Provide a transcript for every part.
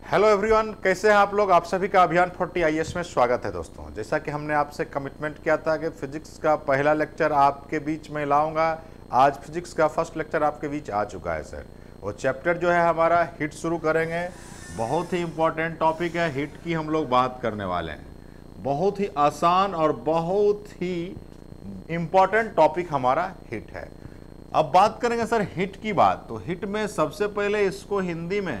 Hello everyone, कैसे हैं आप लोग। आप सभी का अभियान 40 IAS में स्वागत है दोस्तों। जैसा कि हमने आपसे कमिटमेंट किया था कि फिजिक्स का पहला लेक्चर आपके बीच में लाऊंगा, आज फिजिक्स का फर्स्ट लेक्चर आपके बीच आ चुका है सर। वो चैप्टर जो है हमारा हिट शुरू करेंगे। बहुत ही इंपॉर्टेंट टॉपिक है, हिट की हम लोग बात करने वाले हैं। बहुत ही आसान और बहुत ही इंपॉर्टेंट टॉपिक हमारा हिट है। अब बात करेंगे सर हिट की बात। तो हिट में सबसे पहले इसको हिंदी में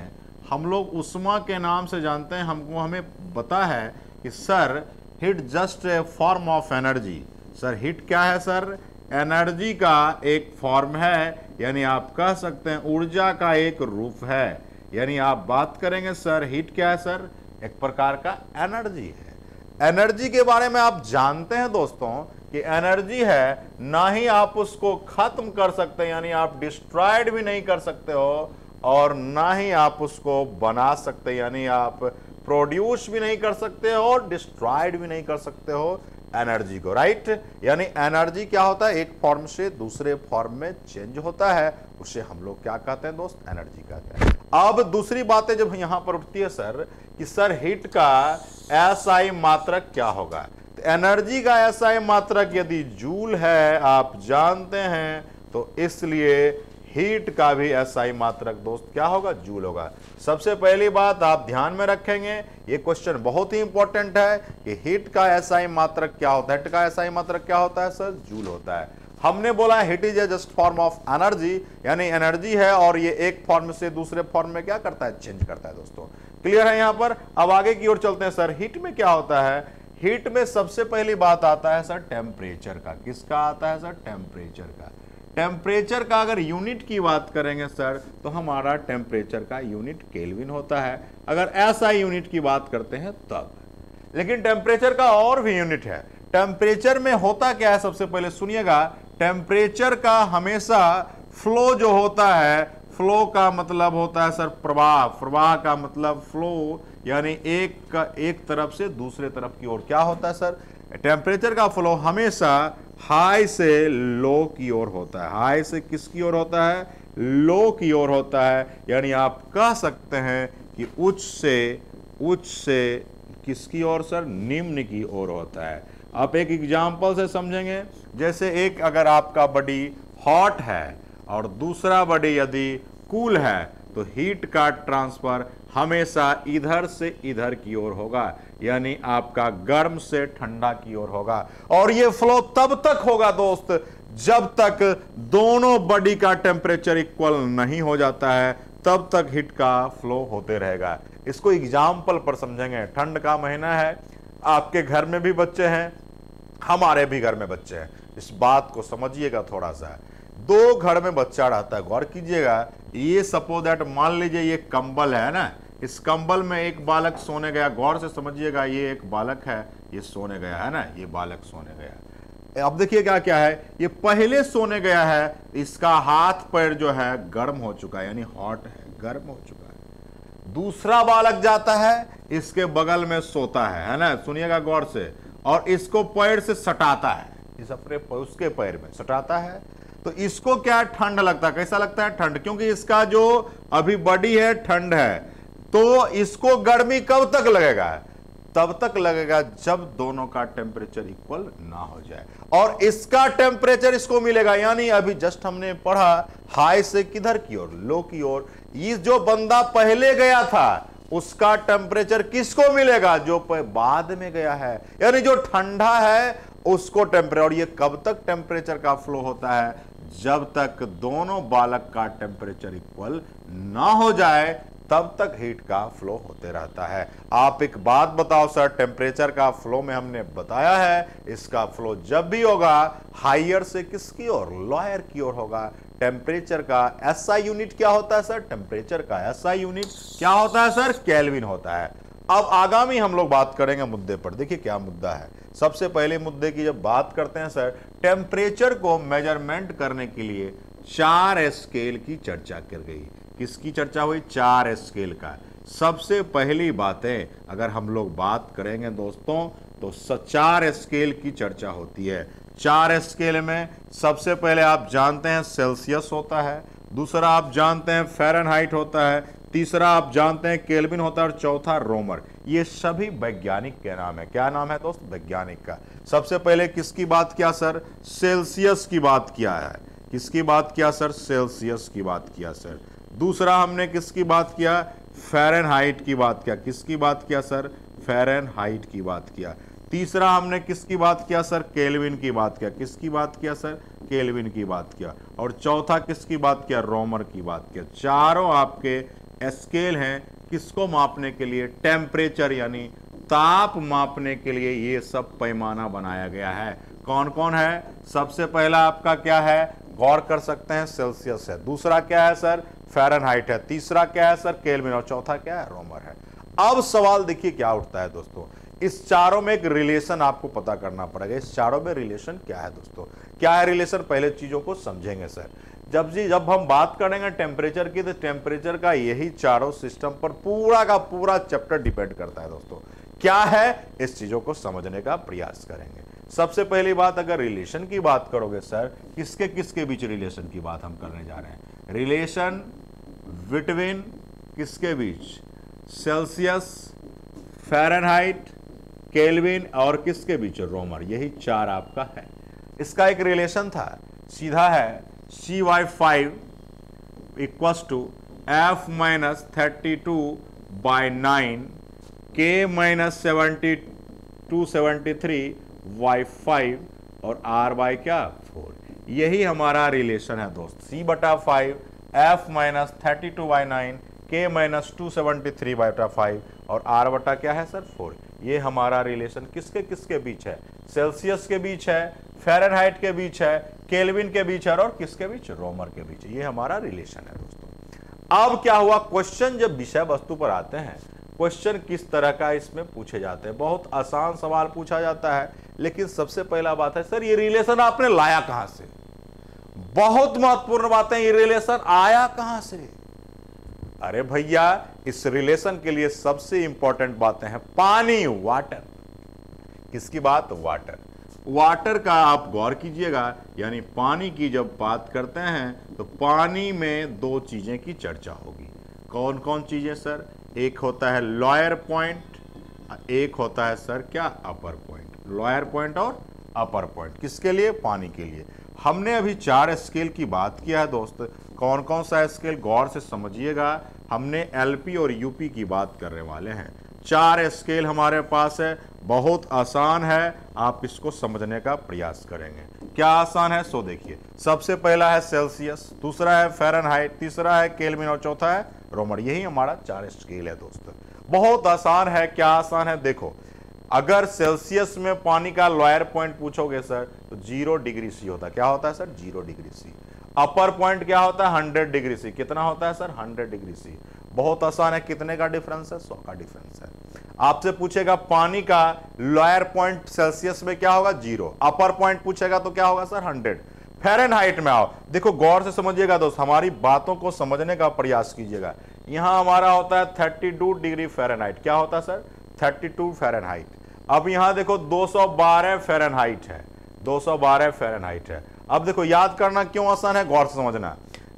हम लोग उष्मा के नाम से जानते हैं। हमें पता है कि sir hit just a form of energy. Sir hit क्या है सर? एनर्जी का एक फॉर्म है, यानी आप कह सकते हैं ऊर्जा का एक रूप है। यानी आप बात करेंगे सर हिट क्या है सर? एक प्रकार का एनर्जी है। एनर्जी के बारे में आप जानते हैं दोस्तों कि एनर्जी है, ना ही आप उसको खत्म कर सकते, यानी आप डिस्ट्रॉयड भी नहीं कर सकते हो और ना ही आप उसको बना सकते, यानी आप प्रोड्यूस भी नहीं कर सकते हो और डिस्ट्रॉयड भी नहीं कर सकते हो एनर्जी को, राइट। यानी एनर्जी क्या होता है? एक फॉर्म से दूसरे फॉर्म में चेंज होता है, उसे हम लोग क्या कहते हैं दोस्त? एनर्जी कहते हैं। अब दूसरी बातें जब यहां पर उठती है सर कि सर हिट का एसआई मात्रक क्या होगा, तो एनर्जी का एसआई मात्रक यदि जूल है, आप जानते हैं, तो इसलिए हीट का भी एसआई मात्रक दोस्त क्या होगा? जूल होगा। सबसे पहली बात आप ध्यान में रखेंगे, ये क्वेश्चन बहुत ही इंपॉर्टेंट है कि हीट का एसआई मात्रक क्या होता है। हीट का एसआई मात्रक क्या होता है सर? जूल होता है। हमने बोला heat is a just form of energy, यानी एनर्जी है और ये एक फॉर्म से दूसरे फॉर्म में क्या करता है? चेंज करता है दोस्तों। क्लियर है यहां पर? अब आगे की ओर चलते हैं सर। हीट में क्या होता है? हीट में सबसे पहली बात आता है सर टेम्परेचर का। किसका आता है सर? टेम्परेचर का। टेम्परेचर का अगर यूनिट की बात करेंगे सर, तो हमारा टेम्परेचर का यूनिट केल्विन होता है। अगर एसआई यूनिट की बात करते हैं तब, लेकिन टेम्परेचर का और भी यूनिट है। टेम्परेचर में होता क्या है? सबसे पहले सुनिएगा, टेम्परेचर का हमेशा फ्लो जो होता है, फ्लो का मतलब होता है सर प्रवाह। प्रवाह का मतलब फ्लो, यानी एक तरफ से दूसरे तरफ की ओर क्या होता है सर? टेम्परेचर का फ्लो हमेशा हाई से लो की ओर होता है। हाई से किसकी ओर होता है? लो की ओर होता है। यानी आप कह सकते हैं कि उच्च से किसकी ओर सर? निम्न की ओर होता है। आप एक एग्जांपल से समझेंगे, जैसे एक अगर आपका बॉडी हॉट है और दूसरा बॉडी यदि कूल है, तो हीट का ट्रांसफर हमेशा इधर से इधर की ओर होगा, यानी आपका गर्म से ठंडा की ओर होगा। और ये फ्लो तब तक होगा दोस्त जब तक दोनों बॉडी का टेम्परेचर इक्वल नहीं हो जाता है, तब तक हीट का फ्लो होते रहेगा। इसको एग्जाम्पल पर समझेंगे। ठंड का महीना है, आपके घर में भी बच्चे हैं, हमारे भी घर में बच्चे हैं। इस बात को समझिएगा थोड़ा सा। दो घर में बच्चा रहता है, गौर कीजिएगा। ये सपोज दैट, मान लीजिए ये कंबल है ना, इस कंबल में एक बालक सोने गया। गौर से समझिएगा, ये एक बालक है, ये सोने गया है ना, ये बालक सोने गया। अब देखिएगा क्या है, ये पहले सोने गया है, इसका हाथ पैर जो है गर्म हो चुका है, यानी हॉट है, गर्म हो चुका है। दूसरा बालक जाता है, इसके बगल में सोता है ना, सुनिएगा गौर से, और इसको पैर से सटाता है, इस अपने उसके पैर में सटाता है। तो इसको क्या ठंड लगता है? कैसा लगता है? ठंड, क्योंकि इसका जो अभी बॉडी है ठंड है। तो इसको गर्मी कब तक लगेगा? तब तक लगेगा जब दोनों का टेम्परेचर इक्वल ना हो जाए, और इसका टेम्परेचर इसको मिलेगा। यानी अभी जस्ट हमने पढ़ा हाई से किधर की ओर? लो की ओर। ये जो बंदा पहले गया था उसका टेम्परेचर किसको मिलेगा? जो बाद में गया है, यानी जो ठंडा है उसको टेम्परेचर। और ये कब तक टेम्परेचर का फ्लो होता है? जब तक दोनों बालक का टेम्परेचर इक्वल ना हो जाए, तब तक हीट का फ्लो होते रहता है। आप एक बात बताओ सर, टेम्परेचर का फ्लो में हमने बताया है, इसका फ्लो जब भी होगा हायर से किसकी ओर? लोअर की ओर होगा। टेम्परेचर का एसआई यूनिट क्या होता है सर? टेम्परेचर का एसआई यूनिट क्या होता है सर? केल्विन होता है। अब आगामी हम लोग बात करेंगे मुद्दे पर। देखिए क्या मुद्दा है। सबसे पहले मुद्दे की जब बात करते हैं सर, टेम्परेचर को मेजरमेंट करने के लिए 4 स्केल की चर्चा कर गई। किसकी चर्चा हुई? 4 स्केल का। सबसे पहली बातें अगर हम लोग बात करेंगे दोस्तों, तो 4 स्केल की चर्चा होती है। 4 स्केल में सबसे पहले आप जानते हैं सेल्सियस होता है, दूसरा आप जानते हैं फ़ारेनहाइट होता है, तीसरा आप जानते हैं केल्विन होता है और चौथा रोमर। ये सभी वैज्ञानिक के नाम है। क्या नाम है दोस्त? वैज्ञानिक का। सबसे पहले किसकी बात किया सर? सेल्सियस की बात किया है। किसकी बात किया सर? सेल्सियस की बात किया सर। दूसरा हमने किसकी बात किया? फ़ारेनहाइट की बात किया। किसकी बात किया सर? फ़ारेनहाइट की बात किया। तीसरा हमने किसकी बात किया सर? केल्विन की बात किया। किसकी बात किया सर? केल्विन की बात किया। और चौथा किसकी बात किया? रोमर की बात किया। चारों आपके स्केल हैं किसको मापने के लिए? टेम्परेचर यानी ताप मापने के लिए ये सब पैमाना बनाया गया है। कौन कौन है? सबसे पहला आपका क्या है? गौर कर सकते हैं, सेल्सियस है। दूसरा क्या है सर? फ़ारेनहाइट है। तीसरा क्या है सर? केल्विन। और चौथा क्या है? रोमर है। अब सवाल देखिए क्या उठता है दोस्तों, इस चारों में एक रिलेशन आपको पता करना पड़ेगा। इस चारों में रिलेशन क्या है दोस्तों? क्या है रिलेशन? पहले चीजों को समझेंगे सर। जब हम बात करेंगे टेम्परेचर की, तो टेम्परेचर का यही चारों सिस्टम पर पूरा का पूरा चैप्टर डिपेंड करता है दोस्तों। क्या है? इस चीजों को समझने का प्रयास करेंगे। सबसे पहली बात, अगर रिलेशन की बात करोगे सर, किसके किसके बीच रिलेशन की बात हम करने जा रहे हैं? रिलेशन बिटवीन किसके बीच? सेल्सियस, फ़ारेनहाइट, केल्विन और किसके बीच? रोमर। यही चार आपका है। इसका एक रिलेशन था, सीधा है CY5 equals to F-32/9 K-7273/5 और R/4। यही हमारा रिलेशन है दोस्त। C/5 F-32/9 K-273/5 और R/ क्या है सर? 4। ये हमारा रिलेशन किसके किसके बीच है? सेल्सियस के बीच है, फ़ारेनहाइट के बीच है, केल्विन के बीच है और किसके बीच? रोमर के बीच। ये हमारा रिलेशन है दोस्तों। अब क्या हुआ? क्वेश्चन जब विषय वस्तु पर आते हैं, क्वेश्चन किस तरह का इसमें पूछे जाते हैं। बहुत आसान सवाल पूछा जाता है, लेकिन सबसे पहला बात है सर, ये रिलेशन आपने लाया कहां से? बहुत महत्वपूर्ण बात है, ये रिलेशन आया कहां से? अरे भैया, इस रिलेशन के लिए सबसे इंपॉर्टेंट बातें हैं पानी, वाटर। किसकी बात? वाटर। वाटर का आप गौर कीजिएगा, यानी पानी की जब बात करते हैं तो पानी में दो चीजें की चर्चा होगी। कौन कौन चीजें सर? एक होता है लोअर पॉइंट, एक होता है सर क्या? अपर पॉइंट। लोअर पॉइंट और अपर पॉइंट किसके लिए? पानी के लिए। हमने अभी 4 स्केल की बात किया है दोस्त। कौन कौन सा स्केल? गौर से समझिएगा। हमने एलपी और यूपी की बात करने वाले हैं। 4 स्केल हमारे पास है, बहुत आसान है, आप इसको समझने का प्रयास करेंगे। क्या आसान है? सो देखिए, सबसे पहला है सेल्सियस, दूसरा है फ़ारेनहाइट, तीसरा है केल्विन और चौथा है रोमर। यही हमारा 4 स्केल है दोस्त। बहुत आसान है। क्या आसान है? देखो, अगर सेल्सियस में पानी का लोअर पॉइंट पूछोगे सर तो 0 डिग्री सी होता है। क्या होता है sir? 0 degree C. Upper point क्या होता है? 100 डिग्री सी। कितना होता है सर? 100 degree C. बहुत आसान है। कितने का डिफरेंस है? 100 का डिफरेंस है। आपसे पूछेगा पानी का लोअर पॉइंट सेल्सियस में क्या होगा? 0। अपर पॉइंट पूछेगा तो क्या होगा सर? 100। फ़ारेनहाइट में आओ, देखो गौर से समझिएगा दोस्त, हमारी बातों को समझने का प्रयास कीजिएगा। यहां हमारा होता है 32 डिग्री फ़ारेनहाइट। क्या होता है सर? 32 फ़ारेनहाइट। अब यहां देखो 212 फ़ारेनहाइट है, 212 फ़ारेनहाइट है। अब देखो, याद करना क्यों आसान है? गौर से समझना।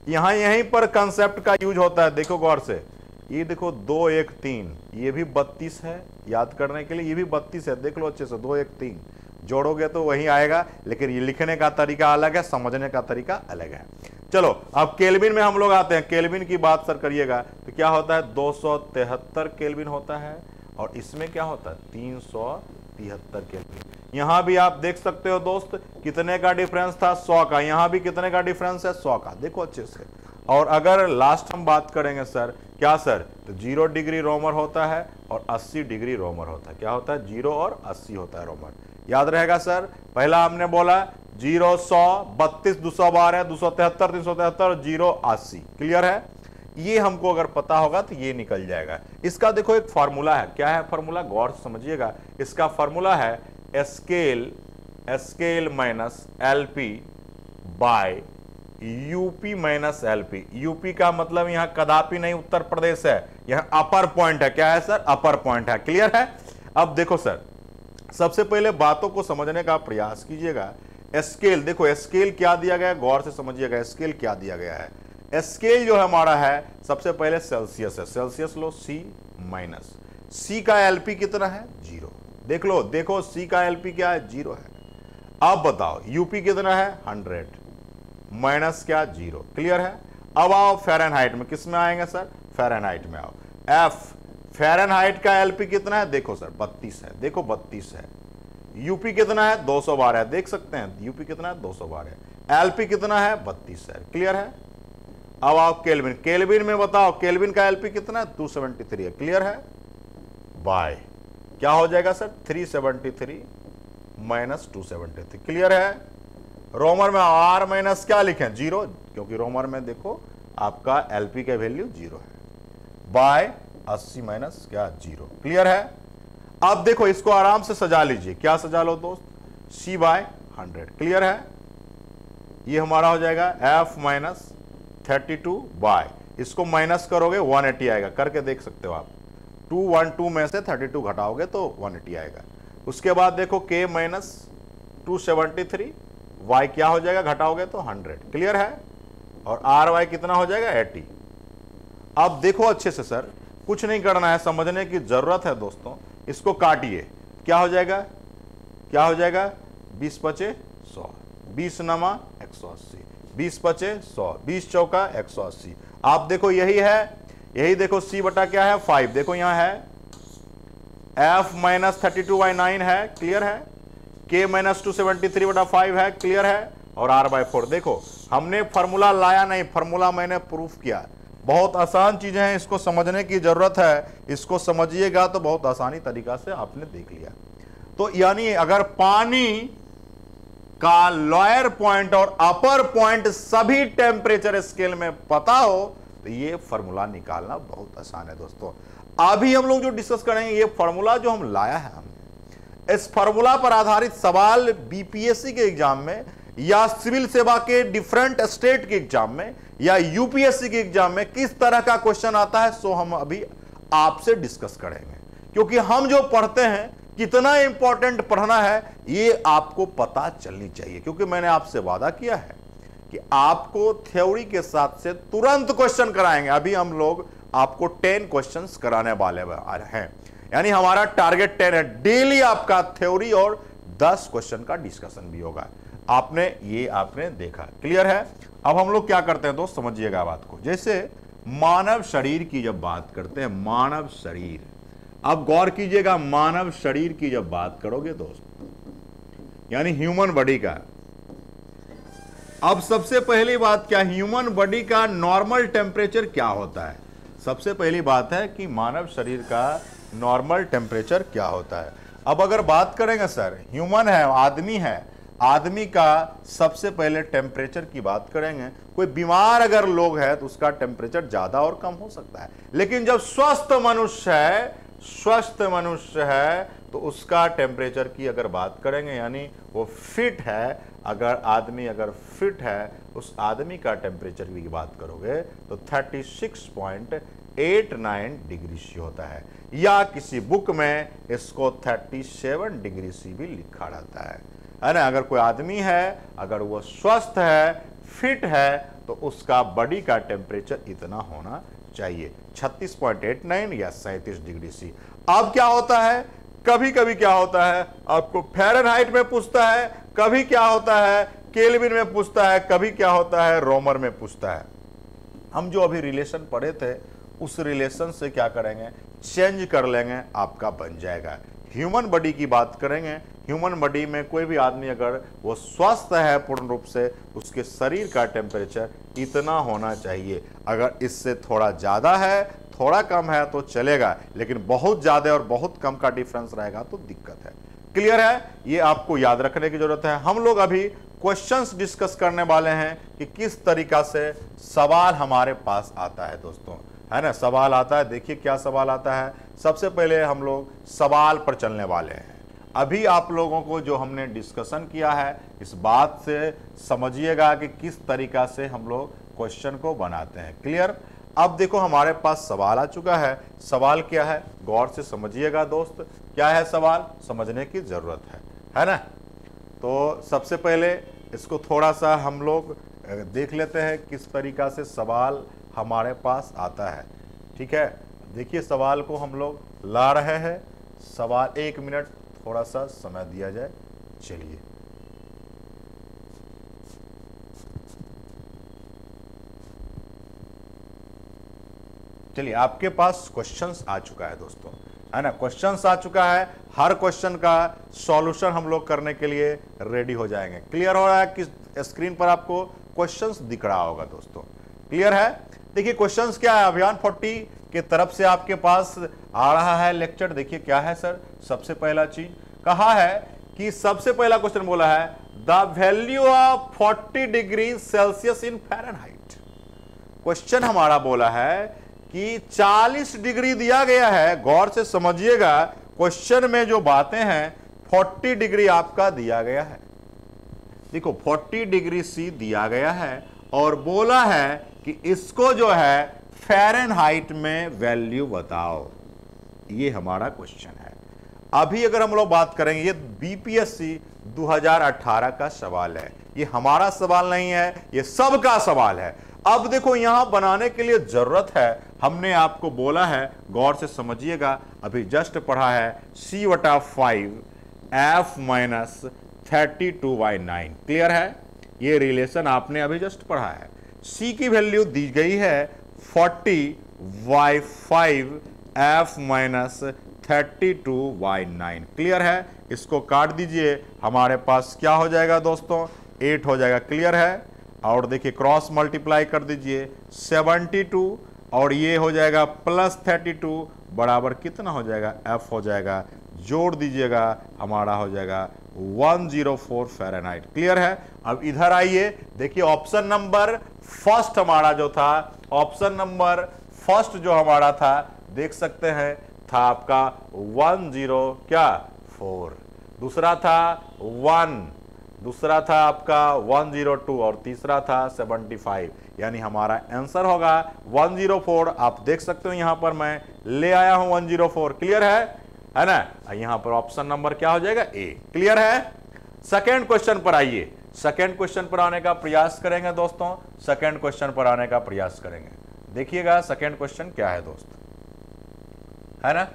यहीं पर कंसेप्ट का यूज होता है। देखो गौर से, ये देखो 2 1 3, ये भी 32 है, याद करने के लिए ये भी 32 है। देख लो अच्छे से, 2 1 3 जोड़ोगे तो वही आएगा, लेकिन ये लिखने का तरीका अलग है, समझने का तरीका अलग है। चलो अब केल्विन में हम लोग आते हैं। केल्विन की बात सर करिएगा तो क्या होता है? 273 केल्विन होता है और इसमें क्या होता है? 373 केल्विन। यहां भी आप देख सकते हो दोस्त, कितने का डिफरेंस था? 100 का। यहां भी कितने का डिफरेंस है? 100 का। देखो अच्छे से। और अगर लास्ट हम बात करेंगे सर, क्या सर? तो 0 डिग्री रोमर होता है और 80 डिग्री रोमर होता है। क्या होता है? 0 और 80 होता है रोमर। याद रहेगा सर? पहला हमने बोला 0 100, 32 212, 273 373 और 0 80। क्लियर है? ये हमको अगर पता होगा तो ये निकल जाएगा। इसका देखो एक फार्मूला है। क्या है फार्मूला? गौर से समझिएगा। इसका फार्मूला है scale minus LP bye UP minus LP. UP का मतलब यहां कदापि नहीं उत्तर प्रदेश है, यहां अपर पॉइंट है। क्या है सर? अपर पॉइंट है। क्लियर है? अब देखो सर, सबसे पहले बातों को समझने का प्रयास कीजिएगा। स्केल देखो, स्केल क्या दिया गया है? गौर से समझिएगा, स्केल क्या दिया गया है? स्केल जो है हमारा है सबसे पहले सेल्सियस है, सेल्सियस लो C माइनस, C का एलपी कितना है 0, देख लो, देखो C का एलपी क्या है 0 है। अब बताओ यूपी कितना है 100 माइनस क्या 0, क्लियर है। अब आओ फ़ारेनहाइट में, किस में आएंगे सर, फ़ारेनहाइट में आओ। F फ़ारेनहाइट का एलपी कितना है, देखो सर 32 है, देखो 32 है। यूपी कितना है 212 है, देख सकते हैं यूपी कितना है 212 है। एलपी कितना है 32 है, क्लियर है। अब आओ केल्विन, केल्विन में बताओ केल्विन का एलपी कितना है 273 है, क्लियर है। बाय क्या हो जाएगा सर 373 माइनस 273, क्लियर है। रोमर में आर माइनस क्या लिखें 0, क्योंकि रोमर में देखो आपका एलपी का वैल्यू 0 है, बाय 80 माइनस क्या 0, क्लियर है। अब देखो इसको आराम से सजा लीजिए, क्या सजा लो दोस्त, C बाय 100, क्लियर है। ये हमारा हो जाएगा F माइनस 32 बाय, इसको माइनस करोगे 180 आएगा, करके देख सकते हो आप, 212 में से 32 घटाओगे तो 180 आएगा। उसके बाद देखो K माइनस 273, Y क्या हो जाएगा घटाओगे तो 100, क्लियर है। और RY कितना हो जाएगा 80। अब देखो अच्छे से सर, कुछ नहीं करना है, समझने की जरूरत है दोस्तों। इसको काटिए, क्या हो जाएगा, क्या हो जाएगा 20 पचे 100, 20 नमा 180, 20 पचे 100, 20 चौका 180। आप देखो यही है, यही देखो C बटा क्या है 5, देखो यहां है F माइनस 32/9 है, क्लियर है। K माइनस 273 बटा 5 है, क्लियर है। और R/4 देखो हमने फॉर्मूला लाया नहीं, फॉर्मूला मैंने प्रूफ किया। बहुत आसान चीजें हैं, इसको समझने की जरूरत है, इसको समझिएगा तो बहुत आसानी तरीका से आपने देख लिया। तो यानी अगर पानी का लोअर पॉइंट और अपर पॉइंट सभी टेम्परेचर स्केल में पता हो तो ये फॉर्मूला निकालना बहुत आसान है दोस्तों। अभी हम लोग जो डिस्कस करेंगे, ये फॉर्मूला जो हम लाया है हमने, इस फॉर्मूला पर आधारित सवाल बीपीएससी के एग्जाम में या सिविल सेवा के डिफरेंट स्टेट के एग्जाम में या यूपीएससी के एग्जाम में किस तरह का क्वेश्चन आता है, सो हम अभी आपसे डिस्कस करेंगे। क्योंकि हम जो पढ़ते हैं कितना इंपॉर्टेंट पढ़ना है ये आपको पता चलनी चाहिए। क्योंकि मैंने आपसे वादा किया है कि आपको थ्योरी के साथ से तुरंत क्वेश्चन कराएंगे। अभी हम लोग आपको 10 क्वेश्चंस कराने वाले हैं, यानी हमारा टारगेट 10 है। डेली आपका थ्योरी और 10 क्वेश्चन का डिस्कशन भी होगा। आपने देखा, क्लियर है। अब हम लोग क्या करते हैं दोस्त, समझिएगा बात को। जैसे मानव शरीर की जब बात करते हैं, मानव शरीर, अब गौर कीजिएगा, मानव शरीर की जब बात करोगे दोस्त, यानी ह्यूमन बॉडी का, अब सबसे पहली बात क्या, ह्यूमन बॉडी का नॉर्मल टेम्परेचर क्या होता है। सबसे पहली बात है कि मानव शरीर का नॉर्मल टेम्परेचर क्या होता है। अब अगर बात करेंगे सर, ह्यूमन है, आदमी है, आदमी का सबसे पहले टेम्परेचर की बात करेंगे। कोई बीमार अगर लोग है तो उसका टेम्परेचर ज्यादा और कम हो सकता है, लेकिन जब स्वस्थ मनुष्य है तो उसका टेम्परेचर की अगर बात करेंगे, यानी वो फिट है, अगर आदमी अगर फिट है, उस आदमी का टेम्परेचर की बात करोगे तो 36.89 डिग्री सी होता है, या किसी बुक में इसको 37 डिग्री सी भी लिखा रहता है ना। अगर कोई आदमी है, अगर वो स्वस्थ है, फिट है, तो उसका बॉडी का टेम्परेचर इतना होना चाहिए, 36.89 या 37 डिग्री सी। अब क्या होता है, कभी कभी क्या होता है, आपको फ़ारेनहाइट में पूछता है, कभी क्या होता है केल्विन में पूछता है, कभी क्या होता है रोमर में पूछता है। हम जो अभी रिलेशन पढ़े थे उस रिलेशन से क्या करेंगे, चेंज कर लेंगे, आपका बन जाएगा। ह्यूमन बॉडी की बात करेंगे, ह्यूमन बॉडी में कोई भी आदमी अगर वो स्वस्थ है पूर्ण रूप से, उसके शरीर का टेम्परेचर इतना होना चाहिए। अगर इससे थोड़ा ज़्यादा है, थोड़ा कम है तो चलेगा, लेकिन बहुत ज़्यादा और बहुत कम का डिफरेंस रहेगा तो दिक्कत है। क्लियर है, ये आपको याद रखने की जरूरत है। हम लोग अभी क्वेश्चंस डिस्कस करने वाले हैं कि किस तरीका से सवाल हमारे पास आता है दोस्तों, है ना। सवाल आता है, देखिए क्या सवाल आता है। सबसे पहले हम लोग सवाल पर चलने वाले हैं। अभी आप लोगों को जो हमने डिस्कशन किया है, इस बात से समझिएगा कि किस तरीका से हम लोग क्वेश्चन को बनाते हैं। क्लियर। अब देखो हमारे पास सवाल आ चुका है। सवाल क्या है, गौर से समझिएगा दोस्त, क्या है सवाल, समझने की जरूरत है ना। तो सबसे पहले इसको थोड़ा सा हम लोग देख लेते हैं किस तरीका से सवाल हमारे पास आता है। ठीक है, देखिए सवाल को हम लोग ला रहे हैं। सवाल 1 मिनट थोड़ा सा समय दिया जाए। चलिए, आपके पास क्वेश्चंस आ चुका है दोस्तों, है ना। क्वेश्चंस आ चुका है, हर क्वेश्चन का सॉल्यूशन हम लोग करने के लिए रेडी हो जाएंगे। क्लियर हो रहा है कि स्क्रीन पर आपको क्वेश्चंस दिख रहा होगा दोस्तों, क्लियर है। देखिए क्वेश्चंस क्या है, अभियान 40 के तरफ से आपके पास आ रहा है लेक्चर। देखिए क्या है सर, सबसे पहला चीज कहा है कि सबसे पहला क्वेश्चन बोला है the value of 40 degree Celsius in Fahrenheit. Question हमारा बोला है कि 40 डिग्री दिया गया है। गौर से समझिएगा, क्वेश्चन में जो बातें हैं 40 डिग्री आपका दिया गया है। देखो 40 डिग्री सी दिया गया है और बोला है कि इसको जो है फ़ारेनहाइट में वैल्यू बताओ। ये हमारा क्वेश्चन है। अभी अगर हम लोग बात करेंगे, ये बीपीएससी 2018 का सवाल है, ये हमारा सवाल नहीं है, ये सबका सवाल है। अब देखो यहां बनाने के लिए जरूरत है, हमने आपको बोला है, गौर से समझिएगा, अभी जस्ट पढ़ा है C/5 F-32/9। क्लियर है, ये रिलेशन आपने अभी जस्ट पढ़ा है। C की वैल्यू दी गई है 40/5 F-32/9। क्लियर है, इसको काट दीजिए, हमारे पास क्या हो जाएगा दोस्तों, 8 हो जाएगा। क्लियर है, और देखिए क्रॉस मल्टीप्लाई कर दीजिए 72 और ये हो जाएगा प्लस 32 बराबर कितना हो जाएगा, F हो जाएगा, जोड़ दीजिएगा, हमारा हो जाएगा 104 फ़ारेनहाइट। क्लियर है। अब इधर आइए, देखिए ऑप्शन नंबर फर्स्ट हमारा जो था, ऑप्शन नंबर फर्स्ट जो हमारा था, देख सकते हैं, था आपका 104, दूसरा था 1, दूसरा था आपका 102 और तीसरा था 75, यानी हमारा आंसर होगा 104। आप देख सकते हो यहां पर मैं ले आया हूं 104। क्लियर है ना। यहां पर ऑप्शन नंबर क्या हो जाएगा, ए। क्लियर है। सेकेंड क्वेश्चन पर आइए, सेकेंड क्वेश्चन पर आने का प्रयास करेंगे दोस्तों, सेकेंड क्वेश्चन पर आने का प्रयास करेंगे। देखिएगा सेकेंड क्वेश्चन क्या है दोस्त, है ना।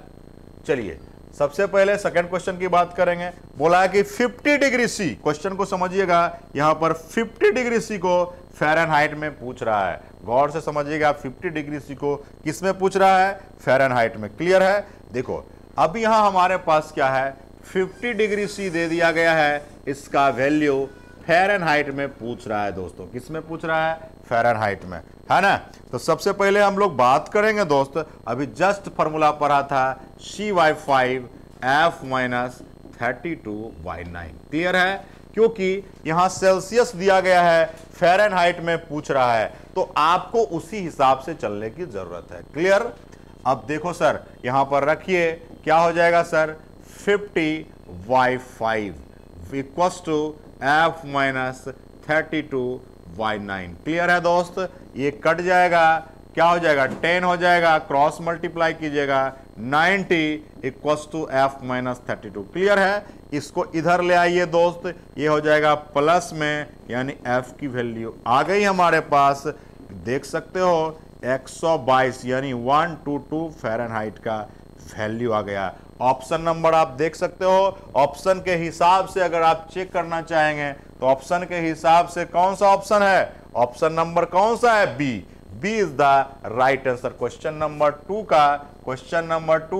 चलिए सबसे पहले सेकंड क्वेश्चन की बात करेंगे। बोला है कि 50 डिग्री सी, क्वेश्चन को समझिएगा, यहां पर 50 डिग्री सी को फ़ारेनहाइट में पूछ रहा है। गौर से समझिएगा, 50 डिग्री सी को किस में पूछ रहा है, फ़ारेनहाइट में। क्लियर है। देखो अब यहां हमारे पास क्या है, 50 डिग्री सी दे दिया गया है, इसका वैल्यू फ़ारेनहाइट में पूछ रहा है दोस्तों। किस में पूछ रहा है, फ़ारेनहाइट में, है ना। तो सबसे पहले हम लोग बात करेंगे दोस्त, अभी जस्ट फॉर्मूला पढ़ा था C/5 F-32/9। क्लियर है, क्योंकि यहां सेल्सियस दिया गया है, फ़ारेनहाइट में पूछ रहा है, तो आपको उसी हिसाब से चलने की जरूरत है। क्लियर। अब देखो सर, यहां पर रखिए, क्या हो जाएगा sir, 50/5 equals to F-32/9। Clear है दोस्त, ये कट जाएगा, क्या हो जाएगा, 10 हो जाएगा, क्रॉस मल्टीप्लाई कीजिएगा, 90 इक्वल्स टू F-32। क्लियर है। इसको इधर ले आइए दोस्त, ये हो जाएगा प्लस में, यानी F की वैल्यू आ गई हमारे पास। देख सकते हो 122 यानी 122 फ़ारेनहाइट का वैल्यू आ गया। ऑप्शन नंबर आप देख सकते हो, ऑप्शन के हिसाब से अगर आप चेक करना चाहेंगे तो ऑप्शन के हिसाब से कौन सा ऑप्शन है, ऑप्शन नंबर कौन सा है, B. B is the right answer. Question number 2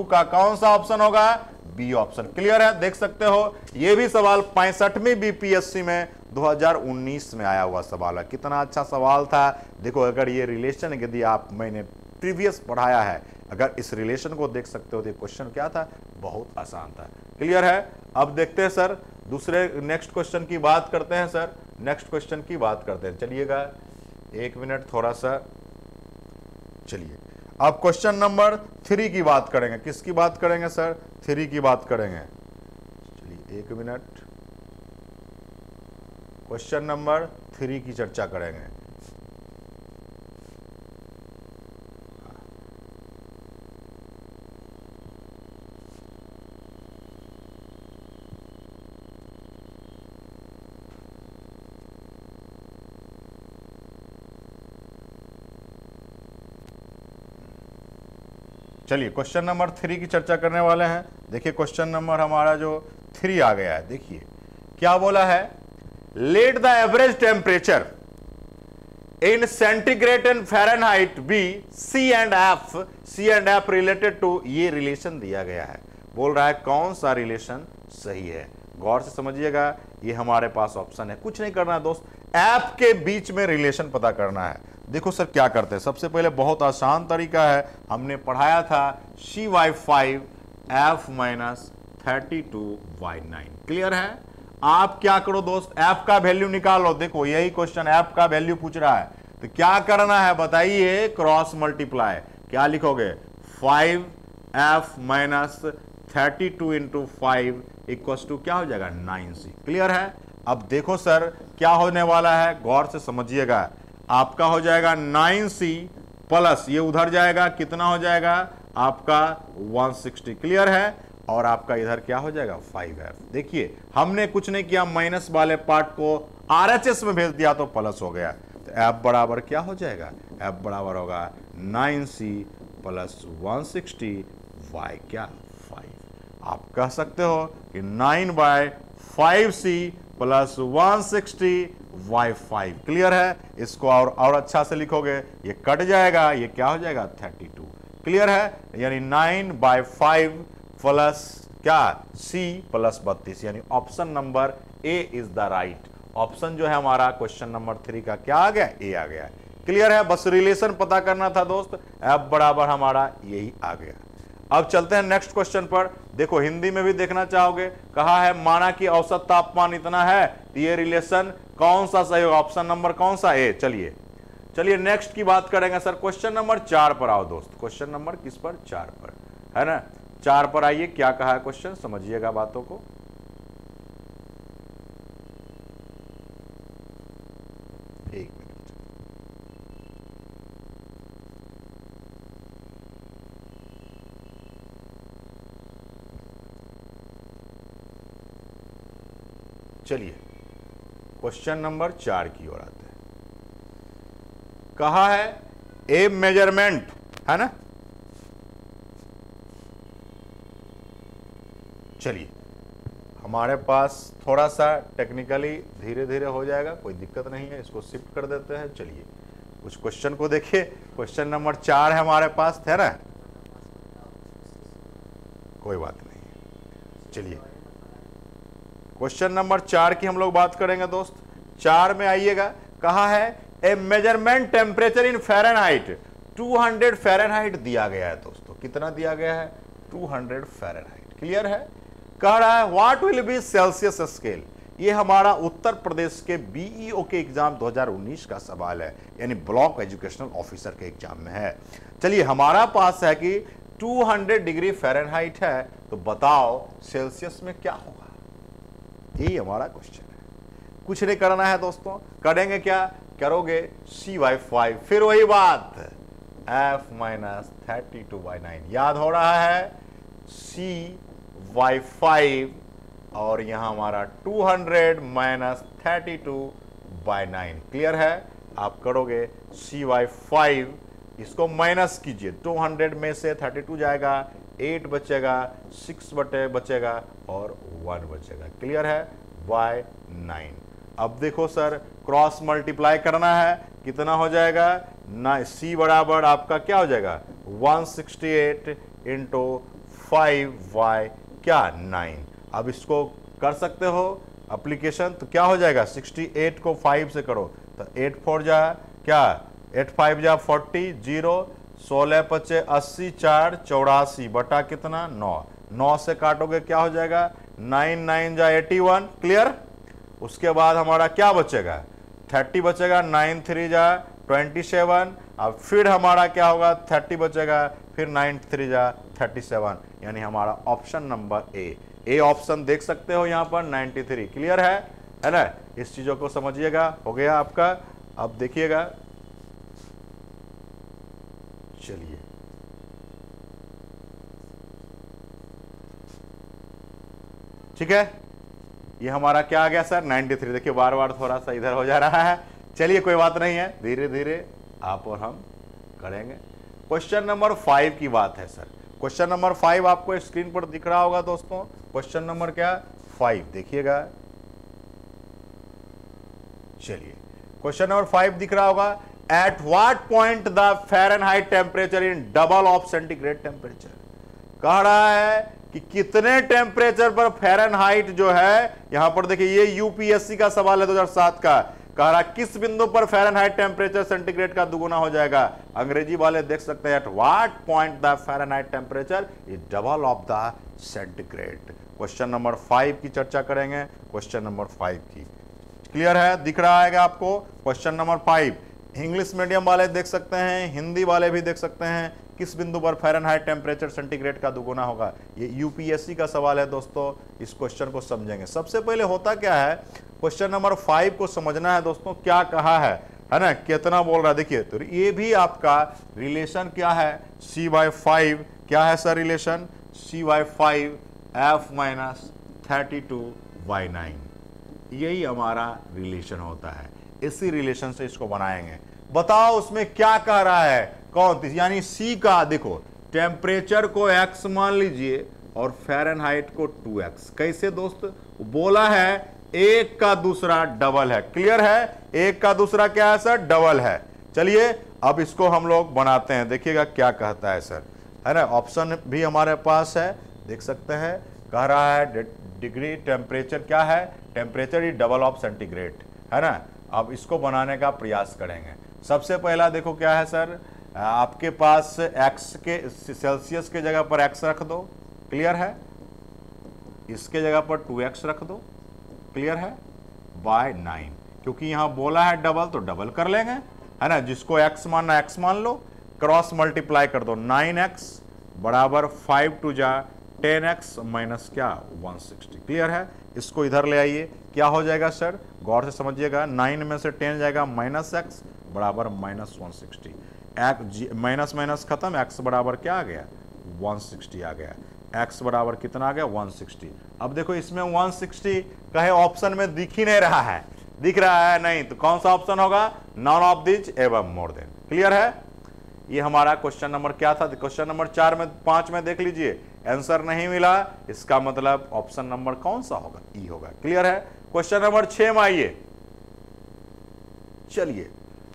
का कौन सा ऑप्शन होगा, बी ऑप्शन। क्लियर है, देख सकते हो, ये भी सवाल 65वीं बीपीएससी में 2019 में आया हुआ सवाल है। कितना अच्छा सवाल था। देखो अगर ये रिलेशन यदि आप मैंने प्रीवियस पढ़ाया है, अगर इस रिलेशन को देख सकते हो तो क्वेश्चन क्या था, बहुत आसान था। क्लियर है। अब देखते हैं सर दूसरे नेक्स्ट क्वेश्चन की बात करते हैं सर, नेक्स्ट क्वेश्चन की बात करते हैं। चलिएगा 1 मिनट थोड़ा सा, चलिए अब क्वेश्चन नंबर 3 की बात करेंगे। किसकी बात करेंगे सर, 3 की बात करेंगे। चलिए 1 मिनट, क्वेश्चन नंबर 3 की चर्चा करेंगे। चलिए क्वेश्चन नंबर 3 की चर्चा करने वाले हैं। देखिए क्वेश्चन नंबर हमारा जो 3 आ गया है, देखिए क्या बोला है, let the average temperature in centigrade and Fahrenheit B C and F related to, ये रिलेशन दिया गया है। बोल रहा है कौन सा रिलेशन सही है, गौर से समझिएगा। ये हमारे पास ऑप्शन है, कुछ नहीं करना है दोस्त, एफ के बीच में रिलेशन पता करना है। देखो सर क्या करते हैं, सबसे पहले बहुत आसान तरीका है, हमने पढ़ाया था CY5 F minus 32Y9, clear है। आप क्या करो दोस्त, F का वैल्यू निकालो। देखो यही क्वेश्चन F का वैल्यू पूछ रहा है, तो क्या करना है बताइए, क्रॉस मल्टीप्लाई। क्या लिखोगे, 5F minus 32 into 5 equals to क्या हो जाएगा, 9C, क्लियर है। अब देखो सर क्या होने वाला है, गौर से समझिएगा। आपका हो जाएगा 9C प्लस ये उधर जाएगा, कितना हो जाएगा आपका 160, क्लियर है। और आपका इधर क्या हो जाएगा 5F। देखिए हमने कुछ नहीं किया, माइनस वाले पार्ट को RHS में भेज दिया तो प्लस हो गया। तो F बराबर क्या हो जाएगा, F बराबर होगा 9C प्लस 160 Y क्या 5। आप कह सकते हो कि 9/5C प्लस 160 Y5, क्लियर है। इसको और अच्छा से लिखोगे, ये कट जाएगा, ये क्या हो जाएगा 32, क्लियर है। यानी 9/5 प्लस क्या C प्लस 32, यानी option number A is the right option. जो है हमारा क्वेश्चन नंबर 3 का क्या आ गया, A आ गया, क्लियर है। बस रिलेशन पता करना था दोस्त, F बराबर हमारा यही आ गया। अब चलते हैं नेक्स्ट क्वेश्चन पर। देखो हिंदी में भी देखना चाहोगे, कहा है माना कि औसत तापमान इतना है, तो ये रिलेशन कौन सा सही होगा, ऑप्शन नंबर कौन सा, ए। चलिए नेक्स्ट की बात करेंगे सर। क्वेश्चन नंबर 4 पर आओ दोस्त, क्वेश्चन नंबर किस पर, 4 पर, है ना। 4 पर आइए, क्या कहा है क्वेश्चन, समझिएगा बातों को। एक मिनट, चलिए क्वेश्चन नंबर 4 की ओर आते हैं। कहा है ए मेजरमेंट, है ना। चलिए हमारे पास थोड़ा सा टेक्निकली धीरे धीरे हो जाएगा, कोई दिक्कत नहीं है, इसको शिफ्ट कर देते हैं। चलिए कुछ क्वेश्चन को देखिए, क्वेश्चन नंबर 4 है हमारे पास, है ना, कोई बात नहीं। चलिए क्वेश्चन नंबर 4 की हम लोग बात करेंगे दोस्त। 4 में आइएगा, कहा है a measurement temperature in Fahrenheit 200 Fahrenheit दिया गया है दोस्तों। कितना दिया गया है, 200 फ़ारेनहाइट, क्लियर है। कह रहा है what will be Celsius scale. ये हमारा उत्तर प्रदेश के BEO के एग्जाम 2019 का सवाल है, यानी ब्लॉक एजुकेशनल ऑफिसर के एग्जाम में है। चलिए हमारा पास है कि 200 डिग्री फ़ारेनहाइट है, तो बताओ सेल्सियस में क्या होगा, यही हमारा क्वेश्चन है। कुछ नहीं करना है दोस्तों, करेंगे क्या, करोगे CY5, फिर वही बात F माइनस 32/9, याद हो रहा है CY5 और यहां हमारा 200 माइनस 32/9, क्लियर है। आप करोगे CY5, इसको माइनस कीजिए, 200 में से 32 जाएगा, 8 बचेगा, 6 बचेगा और 1 बचेगा, क्लियर है, Y9। अब देखो सर क्रॉस मल्टीप्लाई करना है, कितना हो जाएगा ना, C बराबर आपका क्या हो जाएगा 168 इंटू 5Y क्या 9। अब इसको कर सकते हो एप्लीकेशन, तो क्या हो जाएगा 68 को 5 से करो तो 8 4 जा क्या 8 5 जा 40, 0 16 पचे 80, 4 84 बटा कितना 9, 9 से काटोगे क्या हो जाएगा 9 9 जा 81, क्लियर। उसके बाद हमारा क्या बचेगा 30 बचेगा, 9 3 जा 27, अब फिर हमारा क्या होगा 30 बचेगा, फिर 9 3 जा 37, यानी हमारा ऑप्शन नंबर ए ऑप्शन देख सकते हो यहाँ पर 93, क्लियर है ना। इस चीजों को समझिएगा, हो गया आपका। अब देखिएगा, चलिए ठीक है, ये हमारा क्या आ गया सर 93। देखिए बार बार थोड़ा सा इधर हो जा रहा है, चलिए कोई बात नहीं है, धीरे धीरे आप और हम करेंगे। क्वेश्चन नंबर 5 की बात है सर। क्वेश्चन नंबर 5 आपको स्क्रीन पर दिख रहा होगा दोस्तों। क्वेश्चन नंबर क्या 5 देखिएगा। चलिए क्वेश्चन नंबर 5 दिख रहा होगा। At what point the Fahrenheit temperature in double of centigrade temperature, कह रहा है कि कितने टेम्परेचर पर फ़ारेनहाइट जो है, यहां पर देखिए ये यूपीएससी का सवाल है 2007 का, कह रहा किस बिंदु पर फ़ारेनहाइट टेम्परेचर सेंटीग्रेड का दुगुना हो जाएगा। अंग्रेजी वाले देख सकते हैं at what point the Fahrenheit temperature is double of the centigrade. Question number 5 की चर्चा करेंगे। क्वेश्चन नंबर 5 की क्लियर है, दिख रहा है आपको। क्वेश्चन नंबर 5 इंग्लिश मीडियम वाले देख सकते हैं, हिंदी वाले भी देख सकते हैं। किस बिंदु पर फ़ारेनहाइट टेम्परेचर सेंटीग्रेड का दुगुना होगा, ये यूपीएससी का सवाल है दोस्तों। इस क्वेश्चन को समझेंगे। सबसे पहले होता क्या है, क्वेश्चन नंबर 5 को समझना है दोस्तों, क्या कहा है ना, कितना बोल रहा है। देखिए तो ये भी आपका रिलेशन क्या है, c/5 क्या है sir relation, c/5 f minus 32/9, यही हमारा रिलेशन होता है। इसी रिलेशन से इसको बनाएंगे। बताओ उसमें क्या कह रहा है, कौन, यानी सी का देखो टेम्परेचर को x मान लीजिए और फ़ारेनहाइट को 2x। कैसे दोस्त, बोला है एक का दूसरा डबल है। क्लियर है, एक का दूसरा क्या है सर, डबल है। चलिए अब इसको हम लोग बनाते हैं, देखिएगा क्या कहता है सर, है ना। ऑप्शन भी हमारे पास है, देख सकते हैं। कह रहा है डिग्री टेम्परेचर क्या है, temperature is double of centigrade, है ना। अब इसको बनाने का प्रयास करेंगे। सबसे पहला देखो क्या है सर, आपके पास x के सेल्सियस के जगह पर x रख दो, क्लियर है। इसके जगह पर 2x रख दो, क्लियर है, बाय 9, क्योंकि यहां बोला है डबल तो डबल कर लेंगे, है ना। जिसको x मानना x मान लो, क्रॉस मल्टीप्लाई कर दो। 9x बराबर 5 टू जा 10x माइनस क्या 160, क्लियर है। इसको इधर ले आइए, क्या हो जाएगा सर, गौर से समझिएगा। 9 में से 10 जाएगा -x बराबर -160। माइनस माइनस खत्म, x बराबर क्या आ गया 160 आ गया। x बराबर कितना आ गया 160। अब देखो इसमें 160 कहे ऑप्शन में दिख ही नहीं रहा है, दिख रहा है नहीं, तो कौन सा ऑप्शन होगा, नॉन ऑफ दिस एवं मोर देन। क्लियर है, ये हमारा क्वेश्चन नंबर क्या था। क्वेश्चन नंबर 4 में 5 में देख लीजिए, आंसर नहीं मिला, इसका मतलब ऑप्शन नंबर कौन सा होगा, ई होगा। क्लियर है। क्वेश्चन नंबर 6 में आइए। चलिए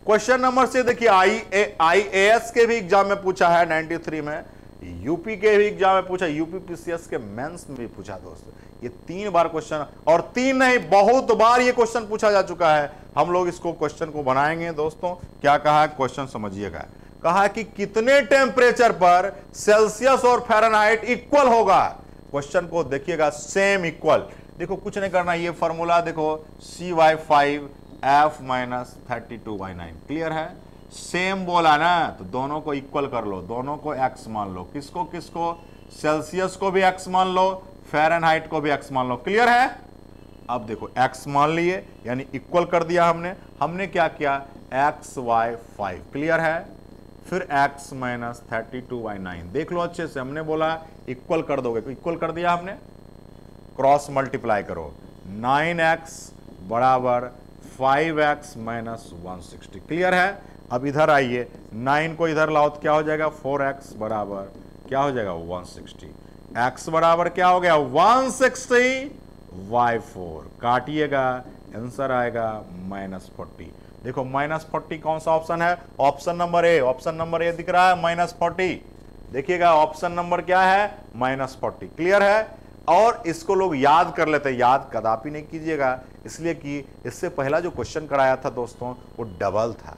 क्वेश्चन नंबर 6 देखिए, IAS के भी एग्जाम में पूछा है 93 में, यूपी के भी एग्जाम में पूछा, यूपीपीसीएस के मेंस में भी पूछा दोस्तों। ये 3 बार क्वेश्चन, और 3 नहीं बहुत बार ये क्वेश्चन पूछा जा चुका है। हम लोग इसको क्वेश्चन को बनाएंगे दोस्तों। क्या कहा है क्वेश्चन समझिएगा। कहा कि कितने टेम्परेचर पर सेल्सियस और फ़ारेनहाइट इक्वल होगा। क्वेश्चन को देखिएगा, सेम इक्वल। देखो कुछ नहीं करना, ये फॉर्मूला देखो c/5 f माइनस 32/9, क्लियर है। सेम बोला ना, तो दोनों को इक्वल कर लो, दोनों को x मान लो। किसको किसको, सेल्सियस को भी x मान लो, फ़ारेनहाइट को भी x मान लो। क्लियर है। अब देखो x मान लिए यानी इक्वल कर दिया हमने क्या किया, x/5, क्लियर है। फिर x माइनस 32/9, देख लो अच्छे से, हमने बोला इक्वल कर दोगे, इक्वल कर दिया हमने, क्रॉस मल्टीप्लाई करो। 9x बराबर 5x माइनस 160, क्लियर है। अब इधर आइए, 9 को इधर लाओ तो क्या हो जाएगा, 4x बराबर क्या हो जाएगा 160। x बराबर क्या हो गया 160/4, काटिएगा, आंसर आएगा -40। देखो -40 कौन सा ऑप्शन है, option number A. Option number A दिख रहा है -40, देखिएगा ऑप्शन नंबर क्या है -40, क्लियर है। और इसको लोग याद कर लेते हैं, याद कदापि नहीं कीजिएगा, इसलिए कि इससे पहला जो क्वेश्चन कराया था दोस्तों वो डबल था।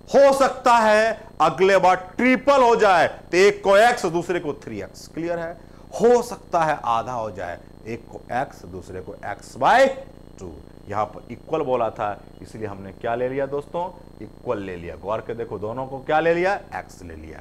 हो सकता है अगले बार ट्रिपल हो जाए, तो एक को x दूसरे को 3x, क्लियर है। हो सकता है आधा हो जाए, एक को x दूसरे को x/2। यहां पर इक्वल बोला था, इसलिए हमने क्या ले लिया दोस्तों, इक्वल ले लिया। गौर के देखो, दोनों को क्या ले लिया, x ले लिया।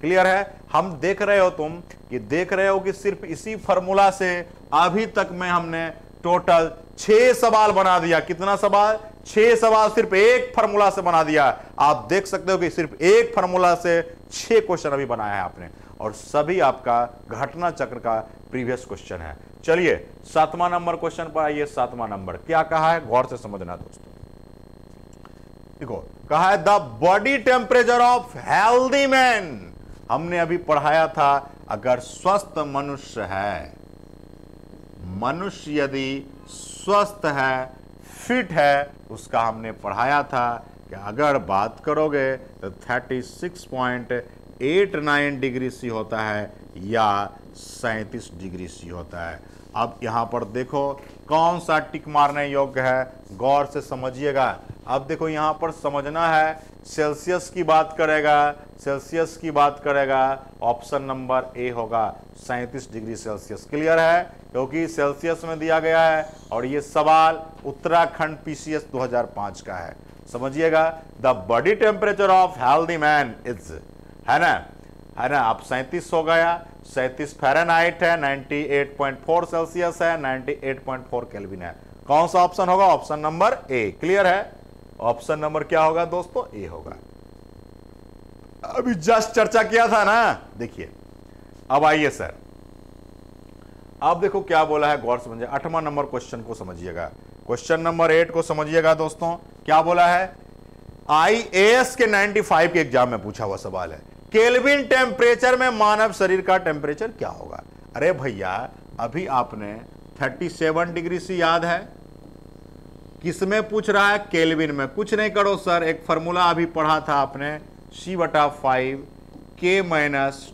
क्लियर है। हम देख रहे हो तुम कि देख रहे हो कि सिर्फ इसी फॉर्मूला से अभी तक में हमने टोटल 6 सवाल बना दिया। कितना सवाल, 6 सवाल सिर्फ एक फॉर्मूला से बना दिया। आप देख सकते हो कि सिर्फ एक फॉर्मूला से 6 क्वेश्चन अभी बनाया है आपने, और सभी आपका घटना चक्र का प्रीवियस क्वेश्चन है। चलिए 7वां नंबर क्वेश्चन पर आइए। 7वां नंबर क्या कहा है, गौर से समझना दोस्तों। देखो कहा है the body temperature of healthy man. हमने अभी पढ़ाया था अगर स्वस्थ मनुष्य है, मनुष्य यदि स्वस्थ है, फिट है, उसका हमने पढ़ाया था कि अगर बात करोगे तो 36.89 डिग्री सी होता है या 37 डिग्री सी होता है। अब यहां पर देखो कौन सा टिक मारने योग्य है, गौर से समझिएगा। अब देखो यहां पर समझना है, सेल्सियस की बात करेगा, सेल्सियस की बात करेगा, ऑप्शन नंबर ए होगा 37 डिग्री सेल्सियस। क्लियर है, क्योंकि सेल्सियस में दिया गया है और ये सवाल उत्तराखंड पीसीएस 2005 का है। समझिएगा, the body temperature of healthy man is, है ना, है ना। अब 37 हो गया, 37 फ़ारेनहाइट है, 98.4 सेल्सियस है, 98.4 केल्विन है। कौन सा ऑप्शन होगा? Option number A. क्लियर है, ऑप्शन नंबर क्या होगा दोस्तों? ए होगा। अभी जस्ट चर्चा किया था ना, देखिए अब आइए सर, अब देखो क्या बोला है, गौर समझिए। 8वां नंबर क्वेश्चन को समझिएगा, क्वेश्चन नंबर 8 को समझिएगा दोस्तों। क्या बोला है? आईएएस के 95 के एग्जाम में पूछा हुआ सवाल है, केल्विन टेम्परेचर में मानव शरीर का टेम्परेचर क्या होगा? अरे भैया अभी आपने 37 डिग्री से याद है, किसमें पूछ रहा है? केल्विन में। कुछ नहीं करो सर, एक फॉर्मूला अभी पढ़ा था आपने, C/5 K -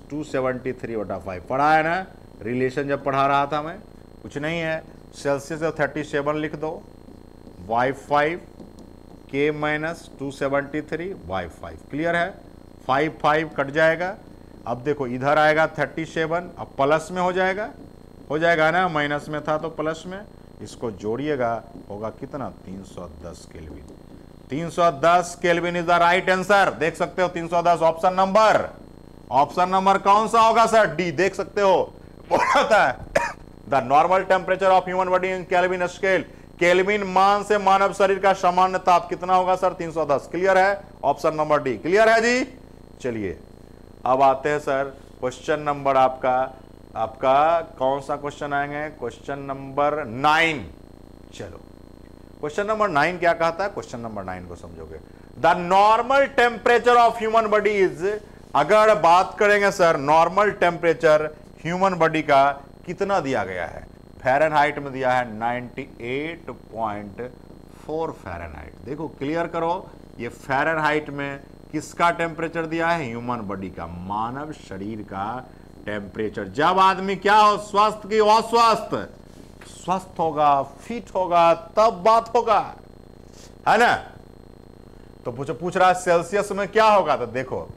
273/5 पढ़ा है ना, रिलेशन जब पढ़ा रहा था मैं। कुछ नहीं है, सेल्सियस 37 लिख दो, y5 K - 273/5। क्लियर है, 5 कट जाएगा। अब देखो इधर आएगा 37, अब प्लस में हो जाएगा ना, माइनस में था तो प्लस में, इसको जोड़िएगा, होगा कितना? 310 kelvin. 310 kelvin is the right answer. देख सकते हो 310 ऑप्शन नंबर कौन सा होगा सर? डी। देख सकते हो, बोला था the normal temperature of human body in kelvin scale. Kelvin मान से मानव शरीर का सामान्य ताप कितना होगा सर? 310। क्लियर है, ऑप्शन नंबर डी। क्लियर है जी। चलिए अब आते हैं सर क्वेश्चन नंबर आपका कौन सा क्वेश्चन आएंगे? Question number 9। चलो क्वेश्चन नंबर 9 क्या कहता है? क्वेश्चन नंबर 9 को समझोगे, the normal temperature of human body is. अगर बात करेंगे sir normal temperature human body का कितना दिया गया है? फ़ारेनहाइट में दिया है 98.4 फ़ारेनहाइट। देखो क्लियर करो, ये फ़ारेनहाइट में किसका टेम्परेचर दिया है? ह्यूमन बॉडी का, मानव शरीर का टेम्परेचर। जब आदमी क्या हो, स्वस्थ की अस्वस्थ, स्वस्थ होगा, फिट होगा, तब बात होगा, है ना। तो पूछ रहा है सेल्सियस में क्या होगा? तो देखो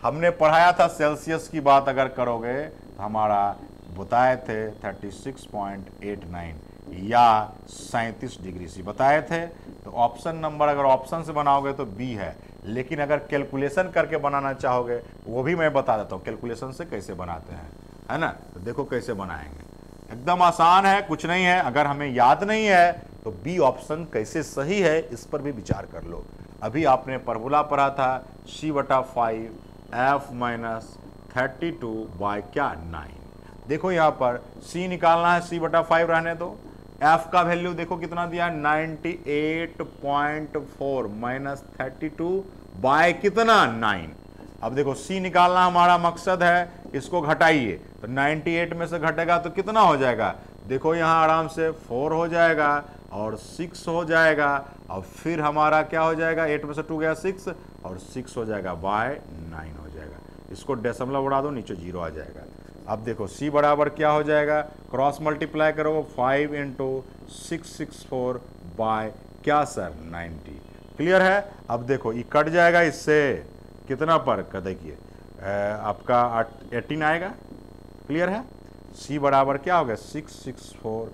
हमने पढ़ाया था सेल्सियस की बात अगर करोगे तो हमारा बताए थे 36.89 या 37 डिग्री सी बताए थे। तो ऑप्शन नंबर अगर ऑप्शन से बनाओगे तो बी है, लेकिन अगर कैलकुलेशन करके बनाना चाहोगे वो भी मैं बता देता हूँ कैलकुलेशन से कैसे बनाते हैं, है ना। तो देखो कैसे बनाएंगे, एकदम आसान है, कुछ नहीं है। अगर हमें याद नहीं है तो बी ऑप्शन कैसे सही है इस पर भी विचार कर लो। अभी आपने फॉर्मूला पढ़ा था C/5 F - 32/9। देखो यहाँ पर C निकालना है, C/5 रहने दो। F का वैल्यू देखो कितना दिया है? 98.4 - 32 बाय कितना? 9। अब देखो C निकालना हमारा मकसद है, इसको घटाइए तो 98 में से घटेगा तो कितना हो जाएगा? देखो यहाँ आराम से 4 हो जाएगा और 6 हो जाएगा, और फिर हमारा क्या हो जाएगा? 8 में से 2 गया 6 और 6 हो जाएगा बाय 9 हो जाएगा। इसको डेसिमल उड़ा दो, नीचे 0 आ जाएगा। अब देखो C बराबर क्या हो जाएगा? क्रॉस मल्टीप्लाई करो, 5 × 664 बाय क्या सर? 90। क्लियर है। अब देखो ये कट जाएगा इससे, कितना पर का देखिए आपका 18 आएगा। क्लियर है। C बराबर क्या हो गया? 664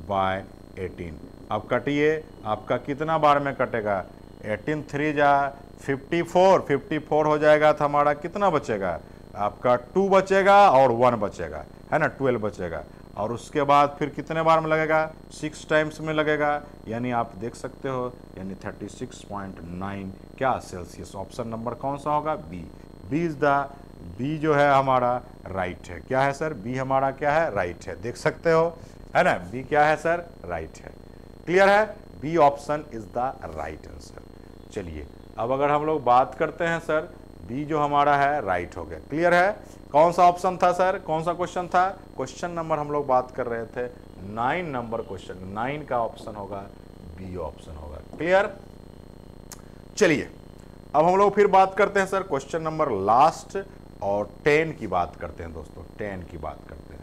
बाय 18। अब कटिए, आपका कितना बार में कटेगा? 18 3 जा 54 हो जाएगा तो हमारा कितना बचेगा? आपका 2 बचेगा और 1 बचेगा, है ना, 12 बचेगा। और उसके बाद फिर कितने बार में लगेगा? 6 टाइम्स में लगेगा, यानी आप देख सकते हो, यानी 36.9 क्या सेल्सियस। ऑप्शन नंबर कौन सा होगा? बी। बी जो है हमारा राइट है। क्या है सर? बी हमारा क्या है? राइट है। देख सकते हो, है ना, बी क्या है सर? राइट है। क्लियर है, B option is the right answer. चलिए अब अगर हम लोग बात करते हैं सर, बी जो हमारा है राइट हो गया। क्लियर है? कौन सा ऑप्शन था सर, कौन सा क्वेश्चन था? क्वेश्चन नंबर हम लोग बात कर रहे थे 9 नंबर क्वेश्चन, 9 का ऑप्शन होगा बी ऑप्शन होगा। क्लियर? चलिए अब हम लोग फिर बात करते हैं सर क्वेश्चन नंबर लास्ट और 10 की बात करते हैं दोस्तों, 10 की बात करते हैं।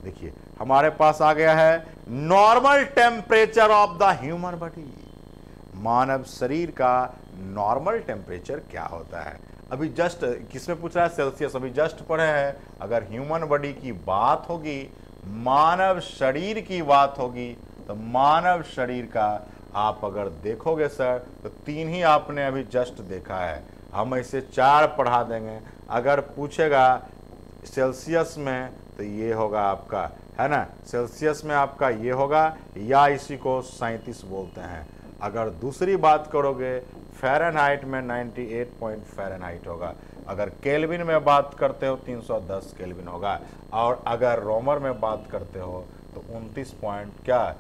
देखिए हमारे पास आ गया है normal temperature of the human body. मानव शरीर का नॉर्मल टेम्परेचर क्या होता है? अभी जस्ट किसमें पूछ रहा है? सेल्सियस। अभी जस्ट पढ़े हैं, अगर ह्यूमन बॉडी की बात होगी, मानव शरीर की बात होगी, तो मानव शरीर का आप अगर देखोगे सर तो 3 ही आपने अभी जस्ट देखा है। हम इसे 4 पढ़ा देंगे। अगर पूछेगा सेल्सियस में तो ये होगा आपका, है ना, सेल्सियस में आपका ये होगा, या इसी को 37 बोलते हैं। अगर दूसरी बात करोगे फ़ारेनहाइट में 98 पॉइंट फ़ारेनहाइट होगा। अगर केल्विन में बात करते हो 310 केल्विन होगा। और अगर रोमर में बात करते हो तो 29 पॉइंट क्या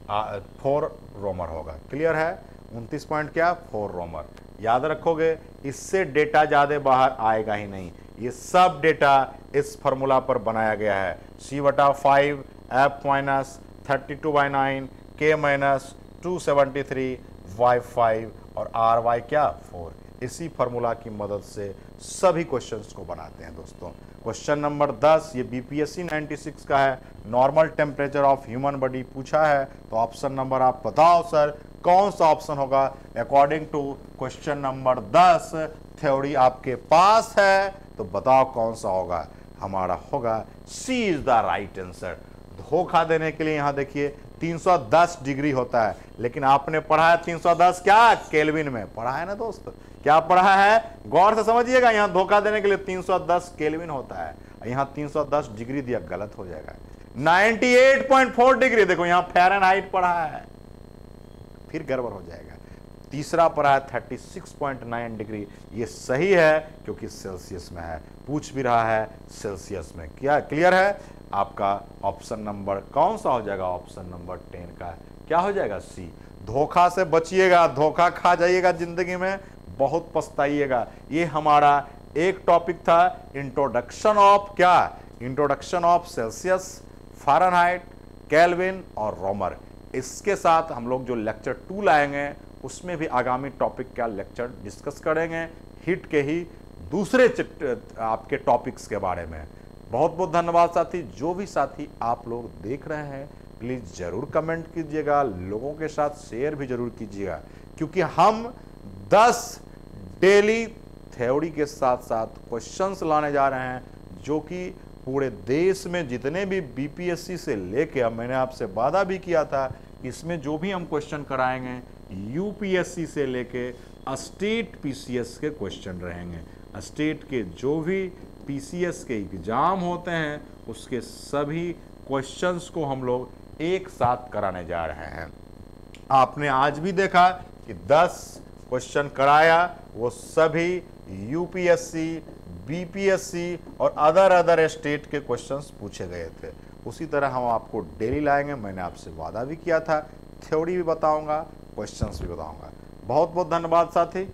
4 रोमर होगा। क्लियर है? 29 पॉइंट क्या 4 रोमर। याद रखोगे, इससे डेटा ज़्यादा बाहर आएगा ही नहीं। ये सब डेटा इस फार्मूला पर बनाया गया है, C/5 F-32/9 K-273/5 और RY क्या 4। इसी फार्मूला की मदद से सभी क्वेश्चंस को बनाते हैं दोस्तों। क्वेश्चन नंबर 10 ये BPSC 96 का है, normal temperature of human body पूछा है। तो ऑप्शन नंबर आप बताओ सर कौन सा ऑप्शन होगा according to question number 10। Theory आपके पास है तो बताओ कौन सा होगा? हमारा होगा सी इज द राइट आंसर। धोखा देने के लिए यहाँ देखिए 310 डिग्री होता है, लेकिन आपने पढ़ा है 310 क्या केल्विन में पढ़ा है ना दोस्त? क्या पढ़ा है? गौर से समझिएगा, यहाँ धोखा देने के लिए 310 केल्विन होता है, यहाँ 310 डिग्री दिया, गलत हो जाएगा। 98.4 डिग्री देखो यहाँ फ़ारेनहाइट पढ़ा है, फिर गड़बड़ हो जाएगा। तीसरा पढ़ा है 36.9 डिग्री, ये सही है क्योंकि सेल्सियस में है, पूछ भी रहा है सेल्सियस में। क्या क्लियर है? आपका ऑप्शन नंबर कौन सा हो जाएगा? ऑप्शन नंबर 10 का क्या हो जाएगा? सी। धोखा से बचिएगा, धोखा खा जाइएगा जिंदगी में, बहुत पछताइएगा। ये हमारा एक टॉपिक था इंट्रोडक्शन ऑफ क्या, introduction of Celsius, Fahrenheit, kelvin और रोमर। इसके साथ हम लोग जो लेक्चर 2 लाएंगे उसमें भी आगामी टॉपिक का लेक्चर डिस्कस करेंगे, हिट के ही दूसरे आपके टॉपिक्स के बारे में। बहुत बहुत धन्यवाद साथी। जो भी साथी आप लोग देख रहे हैं प्लीज़ ज़रूर कमेंट कीजिएगा, लोगों के साथ शेयर भी ज़रूर कीजिएगा, क्योंकि हम 10 डेली थ्योरी के साथ साथ क्वेश्चंस लाने जा रहे हैं जो कि पूरे देश में जितने भी BPSC से लेके, अब मैंने आपसे वादा भी किया था कि इसमें जो भी हम क्वेश्चन कराएंगे UPSC से लेके स्टेट PCS के क्वेश्चन रहेंगे। स्टेट के जो भी PCS के एग्जाम होते हैं उसके सभी क्वेश्चंस को हम लोग एक साथ कराने जा रहे हैं। आपने आज भी देखा कि 10 क्वेश्चन कराया, वो सभी UPSC, BPSC और अदर स्टेट के क्वेश्चंस पूछे गए थे। उसी तरह हम आपको डेली लाएंगे, मैंने आपसे वादा भी किया था। थ्योरी भी बताऊंगा, क्वेश्चंस भी बताऊंगा। बहुत बहुत धन्यवाद साथी।